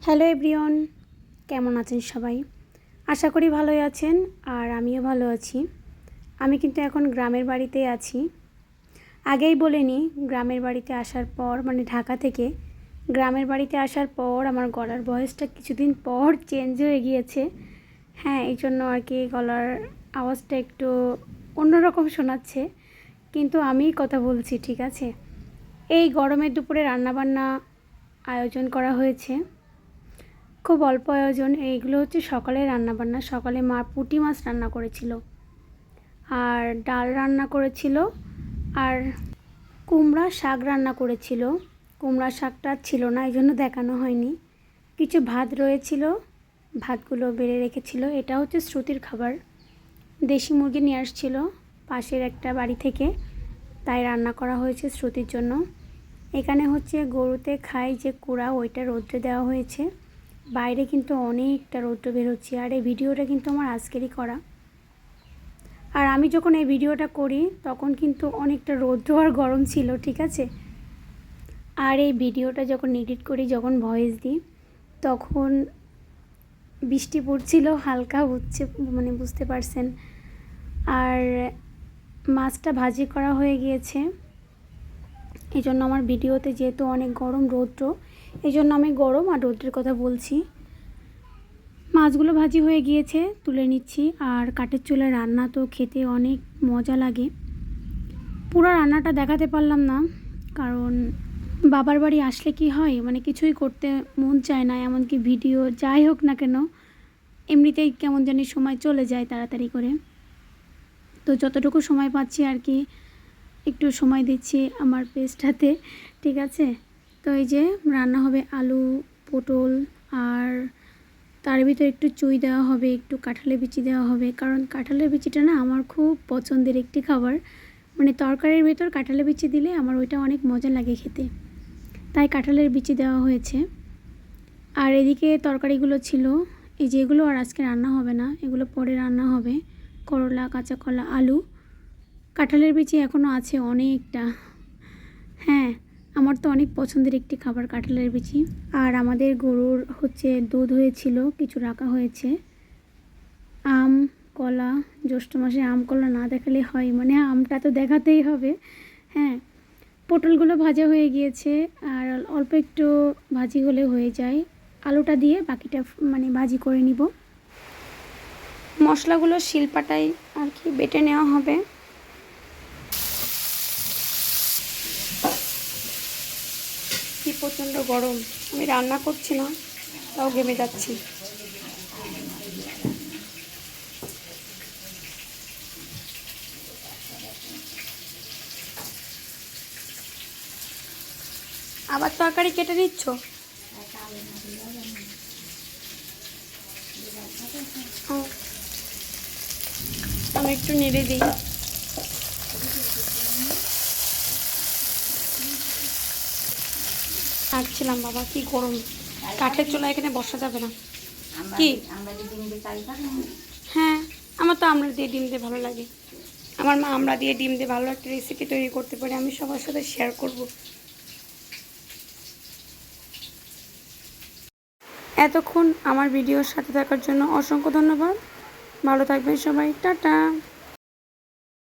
Hello everyone, কেমন আছেন সবাই? আশা করি ভালোই আছেন আর আমিও ভালো আছি। আমি কিন্তু এখন গ্রামের বাড়িতেই আছি। আগেই বলে নিই, গ্রামের বাড়িতে আসার পর মানে ঢাকা থেকে গ্রামের বাড়িতে আসার পর আমার গলার ভয়েসটা কিছুদিন পর চেঞ্জ হয়ে গিয়েছে। হ্যাঁ, এই জন্য আর কি গলার আওয়াজটা একটু অন্যরকম শোনাচ্ছে, কিন্তু আমিই কথা বলছি, ঠিক আছে। এই গরমের দুপুরে রান্নাবান্না আয়োজন করা হয়েছে, খুব অল্প আয়োজন। এইগুলো হচ্ছে সকালে রান্নাবান্না। সকালে মা পুঁটি মাছ রান্না করেছিল আর ডাল রান্না করেছিল আর কুমড়া শাক রান্না করেছিল। কুমড়া শাকটা ছিল না, এই জন্য দেখানো হয়নি। কিছু ভাত রয়েছিল, ভাতগুলো বেড়ে রেখেছিল। এটা হচ্ছে শ্রুতির খাবার। দেশি মুরগি নিয়ে আসছিল পাশের একটা বাড়ি থেকে, তাই রান্না করা হয়েছে শ্রুতির জন্য। এখানে হচ্ছে গরুতে খাই যে কুড়া, ওইটা রৌদ্রে দেওয়া হয়েছে। বাইরে কিন্তু অনেকটা রৌদ্র বেরোচ্ছে আর এই ভিডিওটা কিন্তু আমার আজকেরই করা। আর আমি যখন এই ভিডিওটা করি তখন কিন্তু অনেকটা রৌদ্র আর গরম ছিল, ঠিক আছে। আর এই ভিডিওটা যখন এডিট করি, যখন ভয়েস দিই, তখন বৃষ্টি পড়ছিল হালকা, বুঝতে পারছেন। আর মাছটা ভাজি করা হয়ে গিয়েছে। এই জন্য আমার ভিডিওতে যেহেতু অনেক গরম রৌদ্র, এই জন্য আমি গরম আর রৌদ্রের কথা বলছি। মাছগুলো ভাজি হয়ে গিয়েছে, তুলে নিচ্ছি। আর কাঠের চুলায় রান্না তো খেতে অনেক মজা লাগে। পুরো রান্নাটা দেখাতে পারলাম না, কারণ বাবার বাড়ি আসলে কি হয়, মানে কিছুই করতে মন চায় না। এমনকি ভিডিও যাই হোক না কেন, এমনিতেই কেমন জানি সময় চলে যায় তাড়াতাড়ি করে। তো যতটুকু সময় পাচ্ছি আর কি একটু সময় দিচ্ছি আমার পেজটাতে, ঠিক আছে। তো এই যে রান্না হবে আলু, পটল, আর তার ভিতরে একটু চুই দেওয়া হবে, একটু কাঁঠালের বিচি দেওয়া হবে। কারণ কাঁঠালের বিচিটা না আমার খুব পছন্দের একটি খাবার, মানে তরকারির ভিতর কাঁঠালের বিচি দিলে আমার ওইটা অনেক মজা লাগে খেতে, তাই কাঁঠালের বিচি দেওয়া হয়েছে। আর এদিকে তরকারিগুলো ছিল, এই যেগুলো আর আজকে রান্না হবে না, এগুলো পরে রান্না হবে। করলা, কাঁচা কলা, আলু, কাঁঠালের বিচি এখনও আছে অনেকটা। হ্যাঁ, আমার তো অনেক পছন্দের একটি খাবার কাঁঠালের বিচি। আর আমাদের গরুর হচ্ছে দুধ হয়েছিল, কিছু রাখা হয়েছে। আম, কলা, জ্যৈষ্ঠ মাসে আম কলা না দেখালে হয়, মানে আমটা তো দেখাতেই হবে। হ্যাঁ, পটলগুলো ভাজা হয়ে গিয়েছে আর অল্প একটু ভাজি হলে হয়ে যায়। আলুটা দিয়ে বাকিটা মানে ভাজি করে নিব। মশলাগুলো শিলপাটায় আর কি বেটে নেওয়া হবে। কি প্রচণ্ড গরম, আমি রান্না করছি না তাও ঘেমে যাচ্ছি। আবার তরকারি কেটে নিচ্ছ? আমি একটু নেড়ে দিই। আসছিলাম বাবা, কি গরম, কাঠের চুলা এখানে বসা যাবে না। কি? হ্যাঁ, আমার তো আমড়া দিয়ে ডিম দিয়ে ভালো লাগে। আমার মা আমড়া দিয়ে ডিম দিয়ে ভালো একটা রেসিপি তৈরি করতে পারে, আমি সবার সাথে শেয়ার করব। এতক্ষণ আমার ভিডিওর সাথে থাকার জন্য অসংখ্য ধন্যবাদ। ভালো থাকবেন সবাই, টাটা।